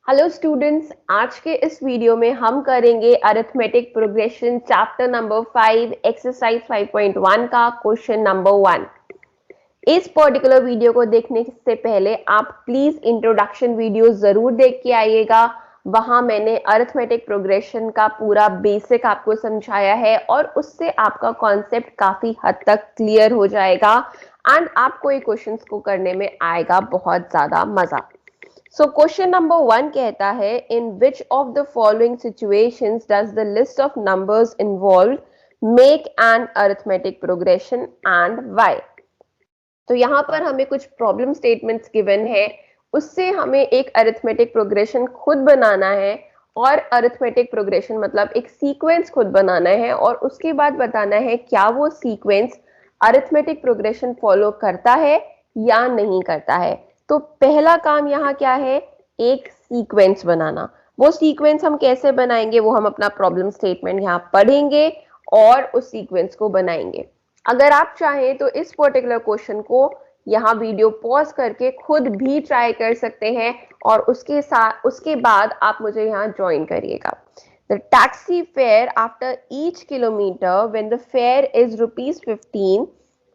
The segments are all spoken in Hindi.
हेलो स्टूडेंट्स, आज के इस वीडियो में हम करेंगे arithmetic progression chapter number 5 exercise 5.1 का क्वेश्चन नंबर 1। इस पर्टिकुलर वीडियो को देखने से पहले आप प्लीज इंट्रोडक्शन वीडियो जरूर देख के आइएगा। वहां मैंने अरिथमेटिक प्रोग्रेशन का पूरा बेसिक आपको समझाया है और उससे आपका कॉन्सेप्ट काफी हद तक क्लियर हो जाएगा एंड आपको ये क्वेश्चंस को करने में आएगा बहुत ज्यादा मजा। So question number 1 कहता है in which of the following situations does the list of numbers involved make an arithmetic progression and why? तो यहाँ पर हमें कुछ प्रॉब्लम स्टेटमेंट्स गिवन है, उससे हमें एक अरिथमेटिक प्रोग्रेशन खुद बनाना है और अरिथमेटिक प्रोग्रेशन मतलब एक सीक्वेंस खुद बनाना है और उसके बाद बताना है क्या वो सीक्वेंस अरिथमेटिक प्रोग्रेशन फॉलो करता है या नहीं करता है। तो पहला काम यहाँ क्या है, एक सीक्वेंस बनाना। वो सीक्वेंस हम कैसे बनाएंगे वो हम अपना प्रॉब्लम स्टेटमेंट यहाँ पढ़ेंगे और उस सीक्वेंस को बनाएंगे। अगर आप चाहें तो इस पर्टिकुलर क्वेश्चन को यहाँ वीडियो पॉज करके खुद भी ट्राई कर सकते हैं और उसके बाद आप मुझे यहाँ ज्वाइन करिएगा। The taxi fare after each kilometer when the fare is ₹15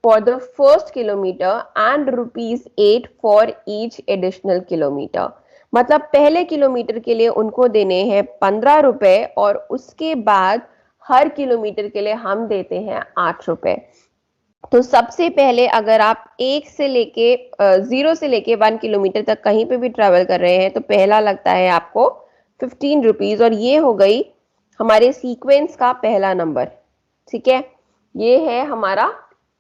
for the first kilometer and ₹8 for each additional kilometer। मतलब पहले किलोमीटर के लिए उनको देने हैं 15 रुपए और उसके बाद हर किलोमीटर के लिए हम देते हैं 8 रुपए। तो सबसे पहले अगर आप 0 से लेके 1 किलोमीटर तक कहीं पे भी ट्रेवल कर रहे हैं तो पहला लगता है आपको 15 रुपीज और ये हो गई हमारे सीक्वेंस का पहला नंबर। ठीक है, ये है हमारा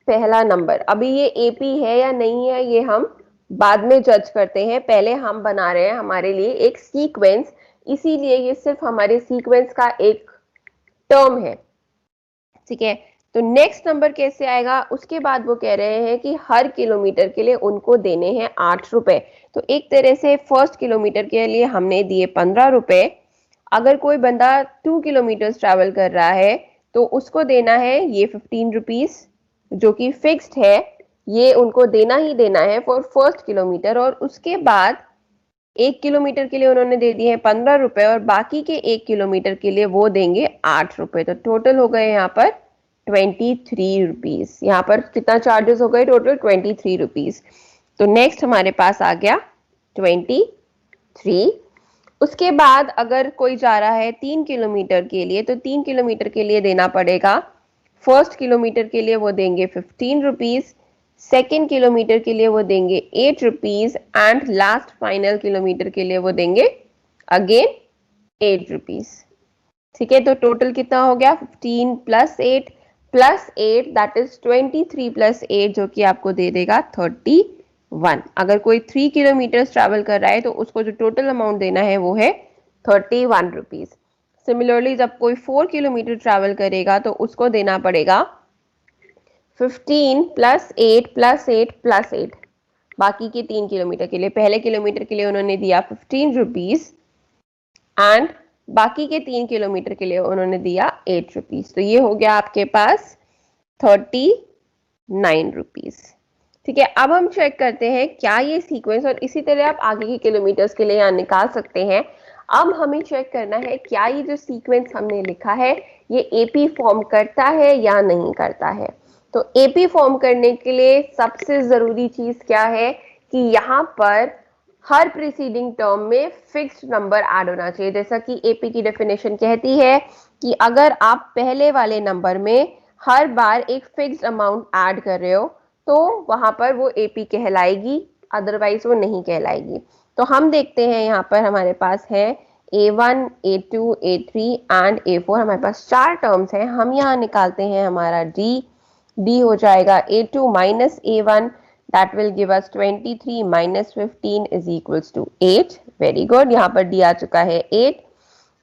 पहला नंबर। अभी ये एपी है या नहीं है ये हम बाद में जज करते हैं, पहले हम बना रहे हैं हमारे लिए एक सीक्वेंस, इसीलिए ये सिर्फ हमारे सीक्वेंस का एक टर्म है। ठीक है, तो नेक्स्ट नंबर कैसे आएगा, उसके बाद वो कह रहे हैं कि हर किलोमीटर के लिए उनको देने हैं 8 रुपए। तो एक तरह से फर्स्ट किलोमीटर के लिए हमने दिए 15 रुपए। अगर कोई बंदा 2 किलोमीटर ट्रैवल कर रहा है तो उसको देना है ये 15 रुपीज जो कि फिक्स्ड है, ये उनको देना ही देना है फॉर फर्स्ट किलोमीटर। और उसके बाद 1 किलोमीटर के लिए उन्होंने दे दिए हैं 15 रुपए और बाकी के 1 किलोमीटर के लिए वो देंगे 8 रुपए। तो टोटल हो गए यहाँ पर 23 रुपीज। यहाँ पर कितना चार्जेस हो गए, टोटल 23 रुपीज। तो नेक्स्ट हमारे पास आ गया 23। उसके बाद अगर कोई जा रहा है 3 किलोमीटर के लिए तो 3 किलोमीटर के लिए देना पड़ेगा, फर्स्ट किलोमीटर के लिए वो देंगे 15 रुपीज, सेकेंड किलोमीटर के लिए वो देंगे 8 rupees and last final kilometre के लिए वो देंगे अगेन 8 रुपीज। ठीक है, तो टोटल कितना हो गया 15 प्लस 8 दैट इज 23 प्लस 8 जो कि आपको दे देगा 31। अगर कोई 3 किलोमीटर ट्रैवल कर रहा है तो उसको जो टोटल अमाउंट देना है वो है 31 रुपीज। सिमिलरली जब कोई 4 किलोमीटर ट्रैवल करेगा तो उसको देना पड़ेगा 15 प्लस 8 प्लस 8 प्लस 8 बाकी के 3 किलोमीटर के लिए। पहले किलोमीटर के लिए उन्होंने दिया 15 रुपीज एंड बाकी के 3 किलोमीटर के लिए उन्होंने दिया 8 रुपीज। तो ये हो गया आपके पास 39 रुपीज। ठीक है, अब हम चेक करते हैं क्या ये सीक्वेंस, और इसी तरह आप आगे के किलोमीटर्स के लिए यहाँ निकाल सकते हैं। अब हमें चेक करना है क्या ये जो सीक्वेंस हमने लिखा है ये एपी फॉर्म करता है या नहीं करता है। तो एपी फॉर्म करने के लिए सबसे जरूरी चीज क्या है कि यहाँ पर हर प्रीसीडिंग टर्म में फिक्स्ड नंबर ऐड होना चाहिए। जैसा कि एपी की डेफिनेशन कहती है कि अगर आप पहले वाले नंबर में हर बार एक फिक्स्ड अमाउंट ऐड कर रहे हो तो वहां पर वो एपी कहलाएगी, अदरवाइज वो नहीं कहलाएगी। तो हम देखते हैं यहाँ पर हमारे पास है A1, A2, A3 and A4। हमारे पास 4 टर्म्स हैं। हम यहाँ निकालते हैं हमारा D हो जाएगा A2 minus A1, that will give us 23 minus 15 is equals to 8। Very good, यहाँ पर D आ चुका है 8।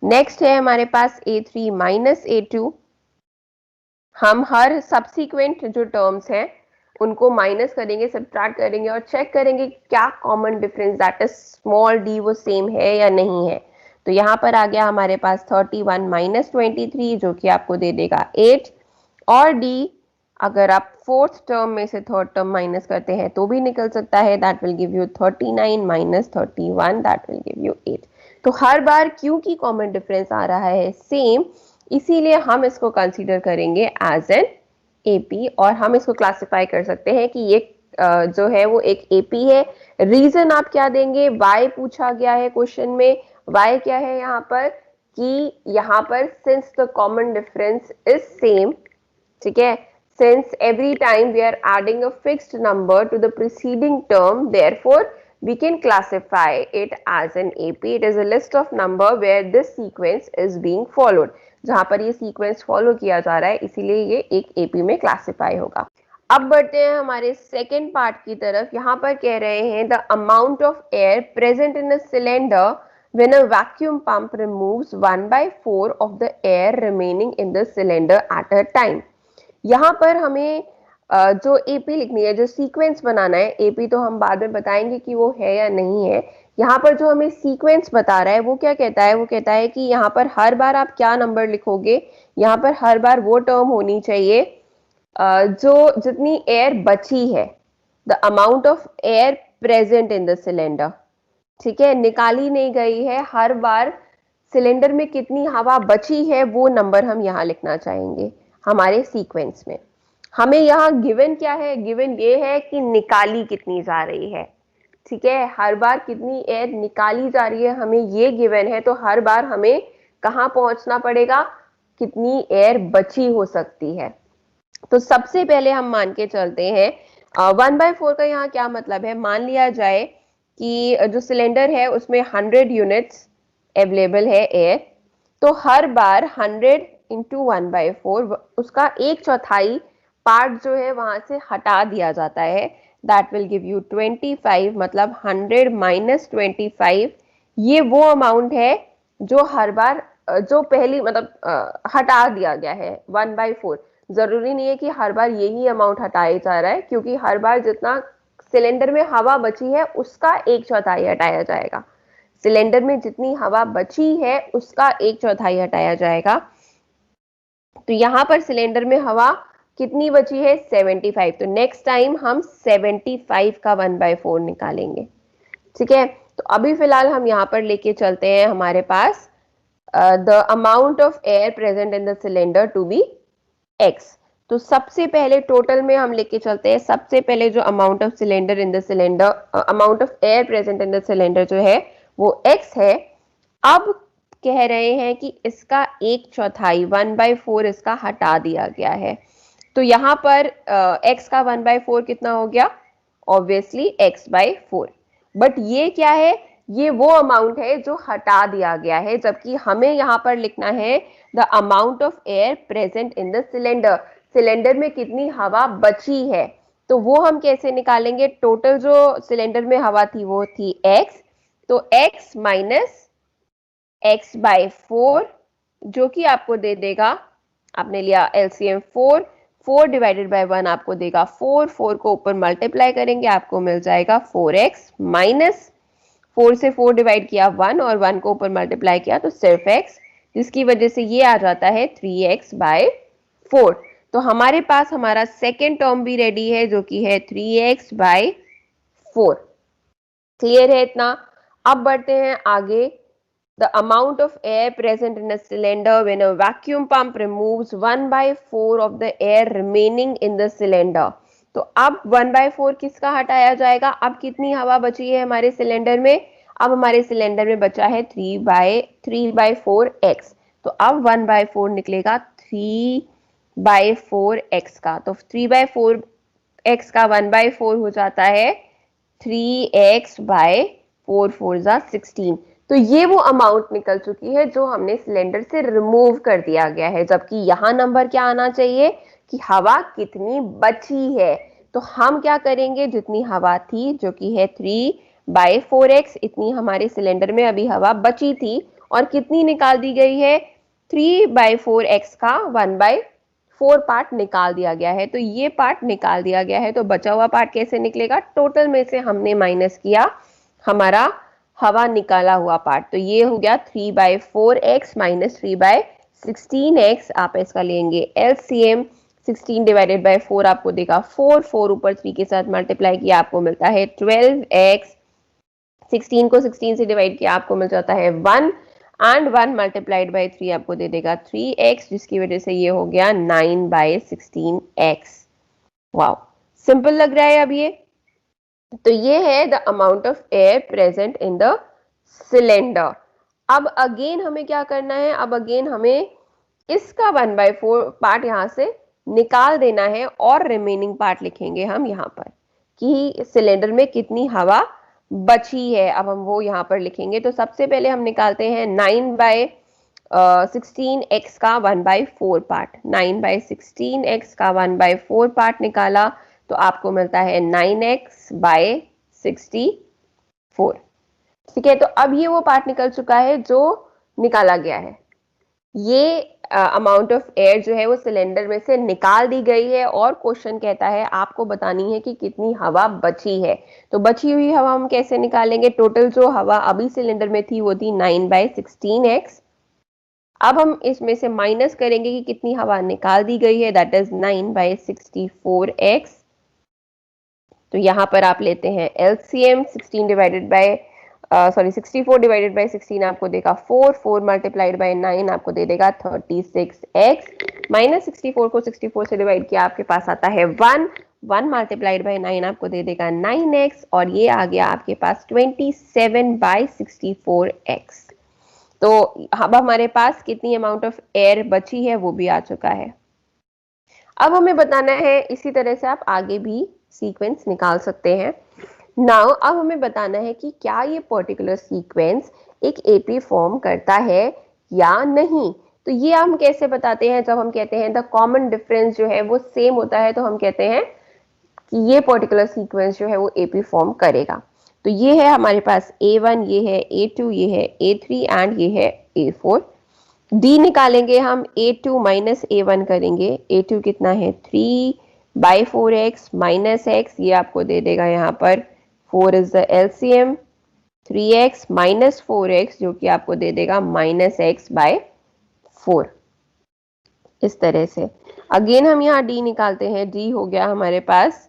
नेक्स्ट है हमारे पास A3 माइनस A2। हम हर सब्सिक्वेंट जो टर्म्स हैं उनको माइनस करेंगे, सब्ट्रैक्ट करेंगे और चेक करेंगे क्या common difference that is small D वो सेम है या नहीं है। तो यहाँ पर आ गया हमारे पास 31 माइनस 23 जो कि आपको दे देगा 8। और D अगर आप फोर्थ टर्म में से थर्ड टर्म माइनस करते हैं तो भी निकल सकता है, that will give you 39 minus 31 that will give you 8। तो हर बार क्यू की कॉमन डिफरेंस आ रहा है सेम, इसीलिए हम इसको कंसीडर करेंगे एज एन एपी और हम इसको क्लासिफाई कर सकते हैं कि ये जो है वो एक एपी है। रीजन आप क्या देंगे, वाई पूछा गया है क्वेश्चन में। वाई क्या है यहाँ पर कि यहाँ पर since the common difference is same, ठीक है, since every time we are adding a fixed number to the preceding term, therefore we can classify it as an AP. It is a list of number where this sequence is being followed. जहां पर ये sequence follow किया जा रहा है, इसीलिए ये एक AP में classify होगा। अब बढ़ते हैं हमारे सेकेंड पार्ट की तरफ। यहाँ पर कह रहे हैं the amount of air present in a cylinder when a vacuum pump removes 1/4 of the air remaining in the cylinder at a time. यहाँ पर हमें जो एपी लिखनी है, जो सीक्वेंस बनाना है, एपी तो हम बाद में बताएंगे कि वो है या नहीं है। यहाँ पर जो हमें सीक्वेंस बता रहा है वो क्या कहता है, वो कहता है कि यहाँ पर हर बार आप क्या नंबर लिखोगे, यहाँ पर हर बार वो टर्म होनी चाहिए जो जितनी एयर बची है, the amount of air present in the cylinder, ठीक है, निकाली नहीं गई है, हर बार सिलेंडर में कितनी हवा बची है वो नंबर हम यहाँ लिखना चाहेंगे हमारे सीक्वेंस में। हमें यहाँ गिवन क्या है, गिवन ये है कि निकाली कितनी जा रही है, ठीक है, हर बार कितनी एयर निकाली जा रही है हमें ये गिवन है, तो हर बार हमें कहाँ पहुंचना पड़ेगा, कितनी एयर बची हो सकती है। तो सबसे पहले हम मान के चलते हैं 1/4 का यहाँ क्या मतलब है, मान लिया जाए कि जो सिलेंडर है उसमें 100 यूनिट्स अवेलेबल है एयर, तो हर बार 100 इंटू 1/4 उसका 1/4 पार्ट जो है वहां से हटा दिया जाता है, दैट विल गिव यू 25, मतलब 100 माइनस 25, ये वो अमाउंट है जो हर बार जो पहली मतलब हटा दिया गया है 1/4। जरूरी नहीं है कि हर बार यही अमाउंट हटाया जा रहा है, क्योंकि हर बार जितना सिलेंडर में हवा बची है उसका 1/4 हटाया जाएगा, सिलेंडर में जितनी हवा बची है उसका 1/4 हटाया जाएगा। तो यहां पर सिलेंडर में हवा कितनी बची है, 75, तो नेक्स्ट टाइम हम 75 का 1/4 निकालेंगे, ठीक है। तो अभी फिलहाल हम यहाँ पर लेके चलते हैं हमारे पास the amount of air present in the cylinder to be X. तो सबसे पहले टोटल में हम लेके चलते हैं, सबसे पहले जो amount of cylinder in the cylinder, amount of air present in the cylinder जो है वो x है। अब कह रहे हैं कि इसका 1/4 1/4 इसका हटा दिया गया है, तो यहाँ पर x का 1/4 कितना हो गया, ऑब्वियसली x/4, बट ये क्या है, ये वो अमाउंट है जो हटा दिया गया है, जबकि हमें यहाँ पर लिखना है the amount of air present in the cylinder, cylinder में कितनी हवा बची है, तो वो हम कैसे निकालेंगे, टोटल जो सिलेंडर में हवा थी वो थी x, तो x माइनस x/4 जो कि आपको दे देगा, आपने लिया एलसीएम 4 डिवाइडेड बाय 1 आपको देगा 4 को ऊपर मल्टीप्लाई करेंगे आपको मिल जाएगा 4x, माइनस 4 से 4 डिवाइड किया 1 और 1 को ऊपर मल्टीप्लाई किया तो सिर्फ x, जिसकी वजह से ये आ जाता है 3x/4। तो हमारे पास हमारा सेकेंड टर्म भी रेडी है जो कि है 3x/4। क्लियर है इतना। अब बढ़ते हैं आगे, the amount of air present in a cylinder when a vacuum pump removes 1/4 of the air remaining in the cylinder. तो अब 1/4 किसका हटाया जाएगा, अब कितनी हवा बची है हमारे सिलेंडर में, अब हमारे सिलेंडर में बचा है 3/4x, तो अब 1/4 निकलेगा 3/4x का, तो 3/4x का 1/4 हो जाता है 3x/4 4 16। तो ये वो अमाउंट निकल चुकी है जो हमने सिलेंडर से रिमूव कर दिया गया है, जबकि यहां नंबर क्या आना चाहिए कि हवा कितनी बची है। तो हम क्या करेंगे, जितनी हवा थी जो कि है 3/4x, इतनी हमारे सिलेंडर में अभी हवा बची थी और कितनी निकाल दी गई है, 3/4x का 1/4 पार्ट निकाल दिया गया है, तो ये पार्ट निकाल दिया गया है। तो बचा हुआ पार्ट कैसे निकलेगा, टोटल में से हमने माइनस किया हमारा हवा निकाला हुआ पार्ट, तो ये हो गया 3/4x माइनस 3/16x। आप इसका लेंगे एलसीएम, 16 डिवाइडेड बाय 4 आपको देगा 4 ऊपर 3 के साथ मल्टीप्लाई किया आपको मिलता है 12x, 16 को 16 से डिवाइड किया आपको मिल जाता है 1 एंड 1 मल्टीप्लाइड बाय 3 आपको दे देगा 3x, जिसकी वजह से ये हो गया 9/16x। वाओ, सिंपल लग रहा है अब ये। तो ये है the amount of air present in the cylinder. अब अगेन हमें क्या करना है, अब अगेन हमें इसका 1/4 पार्ट यहां से निकाल देना है और रिमेनिंग पार्ट लिखेंगे हम यहां पर कि सिलेंडर में कितनी हवा बची है। अब हम वो यहां पर लिखेंगे। तो सबसे पहले हम निकालते हैं 9/16x का 1/4 पार्ट। 9/16x का 1/4 पार्ट निकाला तो आपको मिलता है 9x/64। ठीक है, तो अब ये वो पार्ट निकल चुका है जो निकाला गया है। ये अमाउंट ऑफ एयर जो है वो सिलेंडर में से निकाल दी गई है और क्वेश्चन कहता है आपको बतानी है कि कितनी हवा बची है। तो बची हुई हवा हम कैसे निकालेंगे? टोटल जो हवा अभी सिलेंडर में थी वो थी 9/16x। अब हम इसमें से माइनस करेंगे कि कितनी हवा निकाल दी गई है, दैट इज 9/64x। तो यहां पर आप लेते हैं LCM. 16 divided by 64 divided by 16 आपको देगा 4 मल्टीप्लाइड बाय 9 आपको दे देगा 36x। माइनस 64 को 64 से डिवाइड किया आपके पास आता है 1 मल्टीप्लाइड बाय 9 आपको दे देगा 9x, और ये आ गया आपके पास 27/64x। तो अब हमारे पास कितनी अमाउंट ऑफ एयर बची है वो भी आ चुका है। अब हमें बताना है, इसी तरह से आप आगे भी सीक्वेंस निकाल सकते हैं। नाउ अब हमें बताना है कि क्या ये पर्टिकुलर सीक्वेंस एक एपी फॉर्म करता है या नहीं। तो ये हम कैसे बताते हैं? जब हम कहते हैं द कॉमन डिफरेंस जो है वो सेम होता है तो हम कहते हैं कि ये पर्टिकुलर सीक्वेंस जो है वो एपी फॉर्म करेगा। तो ये है हमारे पास A1, ये है A2, ये है A3 एंड ये है A4। डी निकालेंगे हम, A2 माइनस A1 करेंगे। A2 कितना है 3/4x माइनस x, ये आपको दे देगा यहाँ पर 4 is the LCM, 3x minus 4x जो कि आपको दे देगा -x/4। इस तरह से अगेन हम यहाँ d निकालते हैं। d हो गया हमारे पास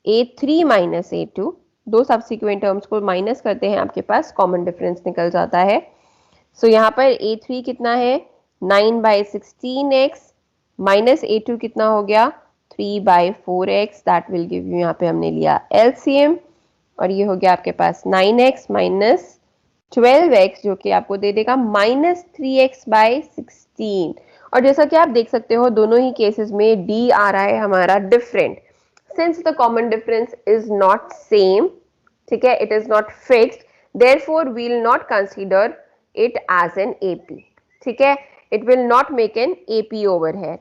A3 माइनस A2। दो सब्सिक्वेंट टर्म्स को माइनस करते हैं, आपके पास कॉमन डिफरेंस निकल जाता है। सो यहाँ पर A3 कितना है 9/16x माइनस A2 कितना हो गया 3/4x, that will give you, यहाँ पे हमने लिया एलसीएम, और ये हो गया आपके पास 9x माइनस 12x जो कि आपको दे देगा -3x/16। और जैसा कि आप देख सकते हो दोनों ही केसेस में d आ रहा है हमारा different, since the common difference is not same. ठीक है, it is not fixed, therefore we will not consider it as an AP. ठीक है, it will not make an AP over here.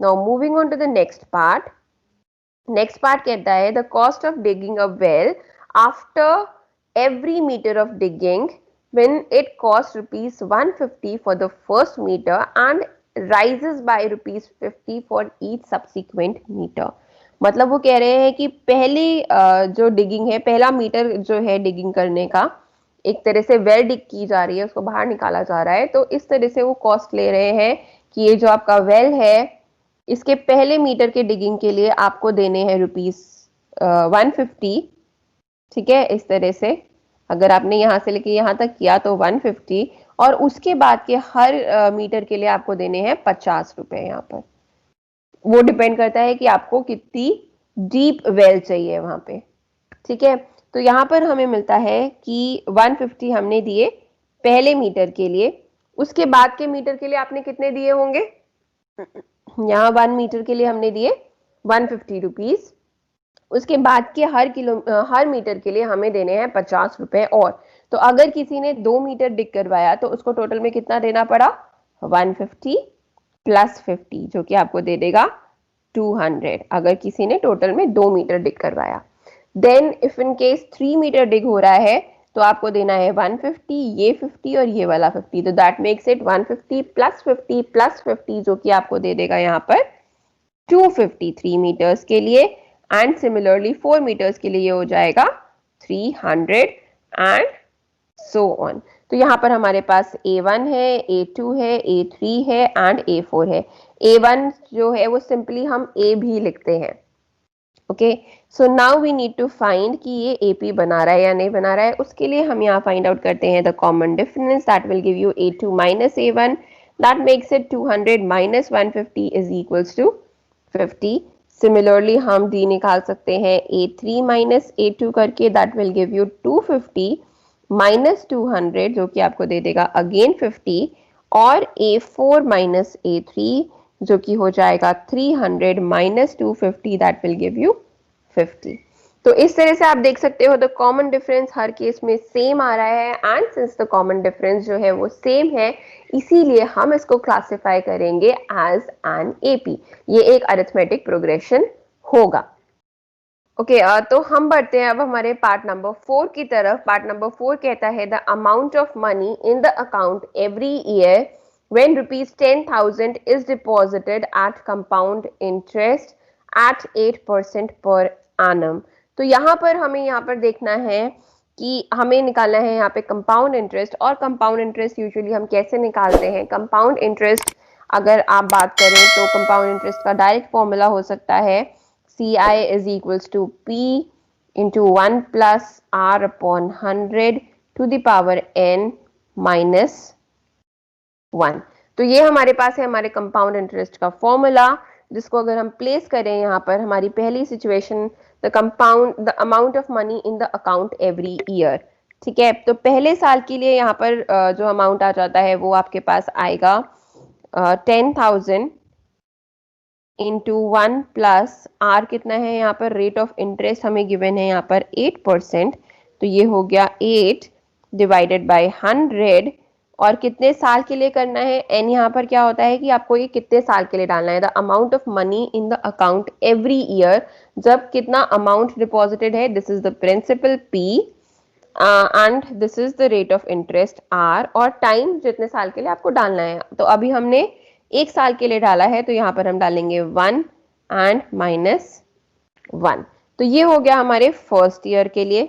Now moving on to the next part. Next part कहता है the cost of digging a well after every meter of digging when it costs ₹150 for the first meter and rises by ₹50 for each subsequent meter. मतलब वो कह रहे हैं कि पहली जो डिगिंग है, पहला मीटर जो है डिगिंग करने का, एक तरह से वेल डिग की जा रही है, उसको बाहर निकाला जा रहा है, तो इस तरह से वो कॉस्ट ले रहे हैं कि ये जो आपका वेल है इसके पहले मीटर के डिगिंग के लिए आपको देने हैं ₹150। ठीक है, इस तरह से अगर आपने यहाँ से लेके यहाँ तक किया तो 150, और उसके बाद के हर मीटर के लिए आपको देने हैं ₹50 यहाँ पर। वो डिपेंड करता है कि आपको कितनी डीप वेल चाहिए वहां पे। ठीक है, तो यहाँ पर हमें मिलता है कि 150 हमने दिए पहले मीटर के लिए, उसके बाद के मीटर के लिए आपने कितने दिए होंगे? यहाँ 1 मीटर के लिए हमने दिए ₹150, उसके बाद के हर मीटर के लिए हमें देने हैं ₹50 और। तो अगर किसी ने 2 मीटर डिग करवाया तो उसको टोटल में कितना देना पड़ा? 150 प्लस 50 जो कि आपको दे देगा 200, अगर किसी ने टोटल में 2 मीटर डिग करवाया। Then if in case 3 metre dig हो रहा है तो आपको देना है 150, ये 50 और ये वाला 50, तो that makes it 150 plus 50 plus 50 जो कि आपको दे देगा यहाँ पर 250 3 मीटर्स के लिए, एंड सिमिलरली 4 मीटर्स के लिए ये हो जाएगा 300 एंड सो ऑन। तो यहाँ पर हमारे पास A1 है, A2 है, A3 है एंड A4 है। A1 जो है वो सिंपली हम A भी लिखते हैं, okay, so now we need to find कि ये AP बना रहा है या नहीं बना रहा है। उसके लिए हम यहाँ फाइंड आउट करते हैं the common difference that will give you A2 minus A1, that makes it 200 minus 150 is equals to 50। Similarly हम D निकाल सकते हैं A3 minus A2 करके, that will give you 250 minus 200 जो कि आपको दे देगा अगेन 50, और A4 minus A3 जो कि हो जाएगा 300 minus 250 that will give you 50। तो इस तरह से आप देख सकते हो the common difference her case में सेम आ रहा है, and since the common difference जो है वो सेम है, इसीलिए हम इसको क्लासिफाई करेंगे एज एन AP। ये एक अरिथमेटिक प्रोग्रेशन होगा। ओके, तो हम बढ़ते हैं अब हमारे पार्ट नंबर 4 की तरफ। पार्ट नंबर 4 कहता है the amount of money in the account every year when rupees 10,000 is deposited at compound interest at 8% per annum। तो यहाँ पर हमें यहाँ पर देखना है कि हमें निकालना है यहाँ पे कंपाउंड इंटरेस्ट। और कंपाउंड इंटरेस्ट यूजुअली हम कैसे निकालते हैं? कंपाउंड इंटरेस्ट अगर आप बात करें तो कंपाउंड इंटरेस्ट का डायरेक्ट फॉर्मूला हो सकता है CI is equals to P into 1 plus R upon 100 to the power n minus 1। तो ये हमारे पास है हमारे कंपाउंड इंटरेस्ट का फॉर्मूला, जिसको अगर हम प्लेस करें यहाँ पर हमारी पहली situation the amount of money in the account every year. ठीक है, तो पहले साल के लिए यहाँ पर जो अमाउंट आ जाता है वो आपके पास आएगा 10,000 इंटू 1 प्लस आर कितना है यहाँ पर, रेट ऑफ इंटरेस्ट हमें गिवन है यहाँ पर 8%, तो ये हो गया 8 डिवाइडेड बाय 100। और कितने साल के लिए करना है? एन यहाँ पर क्या होता है कि आपको ये कितने साल के लिए डालना है, the amount of money in the account every year. जब कितना अमाउंट डिपॉजिटेड है, this is the principal P and this is the rate of interest R, और टाइम जितने साल के लिए आपको डालना है। तो अभी हमने एक साल के लिए डाला है, तो यहाँ पर हम डालेंगे 1 एंड -1। तो ये हो गया हमारे फर्स्ट ईयर के लिए।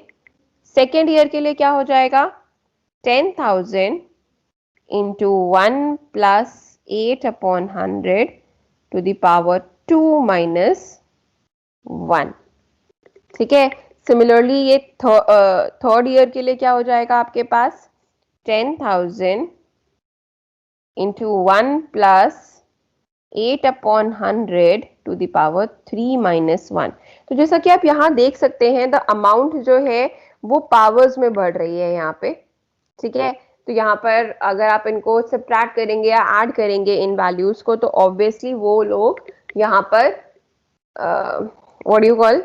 सेकेंड ईयर के लिए क्या हो जाएगा? 10,000 into 1 plus 8 upon 100 to the power 2 minus 1। ठीक है, सिमिलरली ये थर्ड ईयर के लिए क्या हो जाएगा आपके पास? 10,000 into 1 plus 8 upon 100 to the power 3 minus 1। तो जैसा कि आप यहाँ देख सकते हैं द अमाउंट जो है वो पावर्स में बढ़ रही है यहाँ पे। ठीक है, तो यहाँ पर अगर आप इनको सब्ट्रैक्ट करेंगे या ऐड करेंगे इन वैल्यूज को, तो ऑब्वियसली वो लोग यहाँ पर व्हाट डू यू कॉल,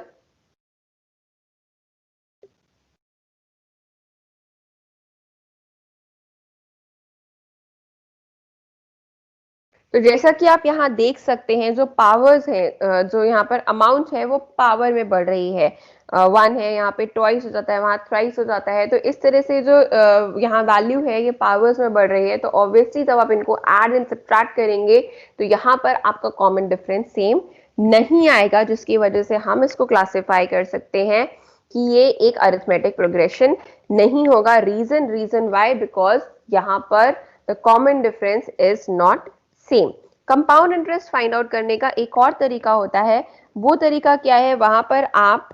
तो जैसा कि आप यहाँ देख सकते हैं जो पावर्स है, जो यहाँ पर अमाउंट है वो पावर में बढ़ रही है। 1 है यहाँ पे ट्वाइस हो जाता है, वहाँ थ्राइस हो जाता है। तो इस तरह से जो यहाँ वैल्यू है ये पावर्स में बढ़ रही है। तो ऑब्वियसली जब आप इनको ऐड एंड सब्ट्रैक्ट करेंगे तो यहाँ पर आपका कॉमन डिफरेंस सेम नहीं आएगा, जिसकी वजह से हम इसको क्लासीफाई कर सकते हैं कि ये एक अरिथमेटिक प्रोग्रेशन नहीं होगा। रीजन वाई, बिकॉज यहाँ पर the common difference is not same. Compound interest find out करने का एक और तरीका होता है। वो तरीका क्या है? वहां पर आप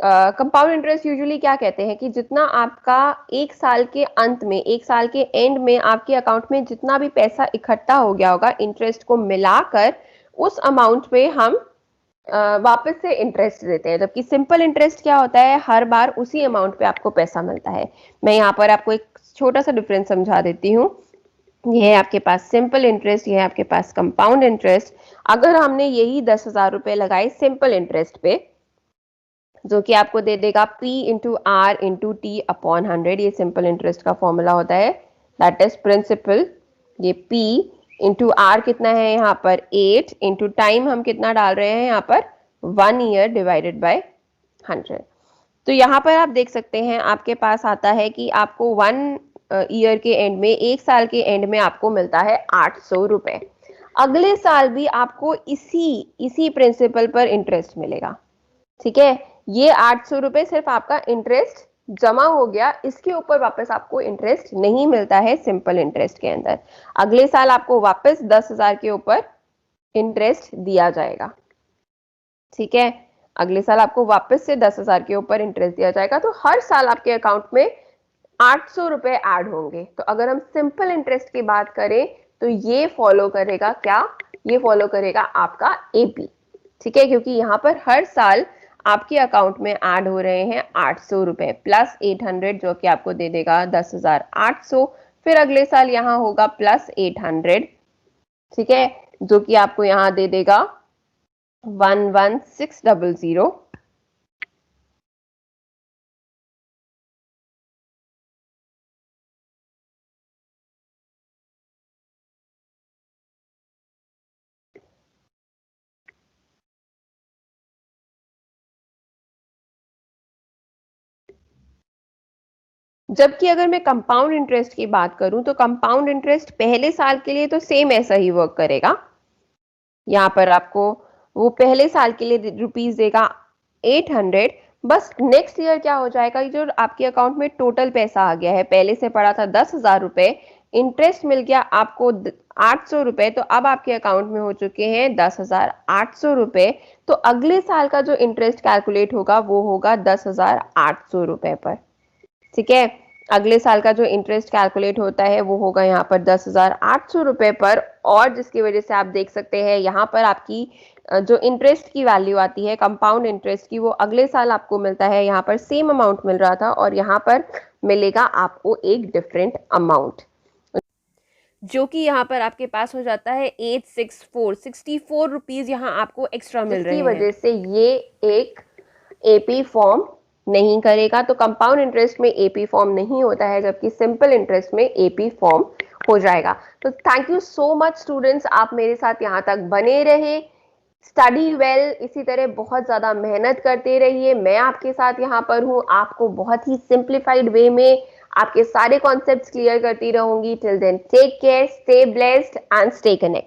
कंपाउंड इंटरेस्ट यूजुअली क्या कहते हैं कि जितना आपका एक साल के अंत में, एक साल के एंड में आपके अकाउंट में जितना भी पैसा इकट्ठा हो गया होगा इंटरेस्ट को मिलाकर, उस अमाउंट पे हम वापस से इंटरेस्ट देते हैं। जबकि सिंपल इंटरेस्ट क्या होता है? हर बार उसी अमाउंट पे आपको पैसा मिलता है। मैं यहाँ पर आपको एक छोटा सा डिफरेंस समझा देती हूँ। ये है आपके पास सिंपल इंटरेस्ट, ये है आपके पास कंपाउंड इंटरेस्ट। अगर हमने यही 10,000 रुपए लगाए सिंपल इंटरेस्ट पे, जो कि आपको दे देगा P into R into T upon 100, ये सिंपल इंटरेस्ट का फॉर्मूला होता है, दैट इज प्रिंसिपल। ये P इंटू आर कितना है यहाँ पर 8, इंटू टाइम हम कितना डाल रहे हैं यहाँ पर 1 ईयर डिवाइडेड बाय 100। तो यहाँ पर आप देख सकते हैं आपके पास आता है कि आपको 1 ईयर के एंड में, एक साल के एंड में आपको मिलता है 800 रुपए। अगले साल भी आपको इसी प्रिंसिपल पर इंटरेस्ट मिलेगा। ठीक है, ये 800 रुपए सिर्फ आपका इंटरेस्ट जमा हो गया, इसके ऊपर वापस आपको इंटरेस्ट नहीं मिलता है सिंपल इंटरेस्ट के अंदर। अगले साल आपको वापस 10,000 के ऊपर इंटरेस्ट दिया जाएगा। ठीक है, अगले साल आपको वापस से 10,000 के ऊपर इंटरेस्ट दिया जाएगा, तो हर साल आपके अकाउंट में 800 रुपए ऐड होंगे। तो अगर हम सिंपल इंटरेस्ट की बात करें तो ये फॉलो करेगा क्या, ये फॉलो करेगा आपका एपी, ठीक है, क्योंकि यहाँ पर हर साल आपके अकाउंट में ऐड हो रहे हैं 800 रुपए प्लस 800 जो कि आपको दे देगा 10,800। फिर अगले साल यहाँ होगा प्लस 800, ठीक है, जो कि आपको यहाँ दे देगा 11,600। जबकि अगर मैं कंपाउंड इंटरेस्ट की बात करूं तो कंपाउंड इंटरेस्ट पहले साल के लिए तो सेम ऐसा ही वर्क करेगा। यहाँ पर आपको वो पहले साल के लिए रुपीज देगा 800, बस नेक्स्ट ईयर क्या हो जाएगा, जो आपके अकाउंट में टोटल पैसा आ गया है, पहले से पड़ा था 10,000 रुपए, इंटरेस्ट मिल गया आपको 800 रुपए, तो अब आपके अकाउंट में हो चुके हैं 10,800 रुपए। तो अगले साल का जो इंटरेस्ट कैलकुलेट होगा वो होगा 10,800 रुपए पर, ठीक है। अगले साल का जो इंटरेस्ट कैलकुलेट होता है वो होगा यहाँ पर 10,800 रुपए पर, और जिसकी वजह से आप देख सकते हैं यहाँ पर आपकी जो इंटरेस्ट की वैल्यू आती है कंपाउंड इंटरेस्ट की, वो अगले साल आपको मिलता है, यहाँ पर सेम अमाउंट मिल रहा था और यहाँ पर मिलेगा आपको एक डिफरेंट अमाउंट, जो कि यहाँ पर आपके पास हो जाता है 864 रुपीज यहाँ आपको एक्स्ट्रा मिल रहे हैं, जिसकी वजह से ये एक एपी फॉर्म नहीं करेगा। तो कंपाउंड इंटरेस्ट में एपी फॉर्म नहीं होता है, जबकि सिंपल इंटरेस्ट में एपी फॉर्म हो जाएगा। तो thank you so much students, आप मेरे साथ यहाँ तक बने रहे, स्टडी वेल, इसी तरह बहुत ज्यादा मेहनत करते रहिए। मैं आपके साथ यहाँ पर हूँ, आपको बहुत ही सिंप्लीफाइड वे में आपके सारे कॉन्सेप्ट्स क्लियर करती रहूंगी। Till then take care, stay blessed and stay connected.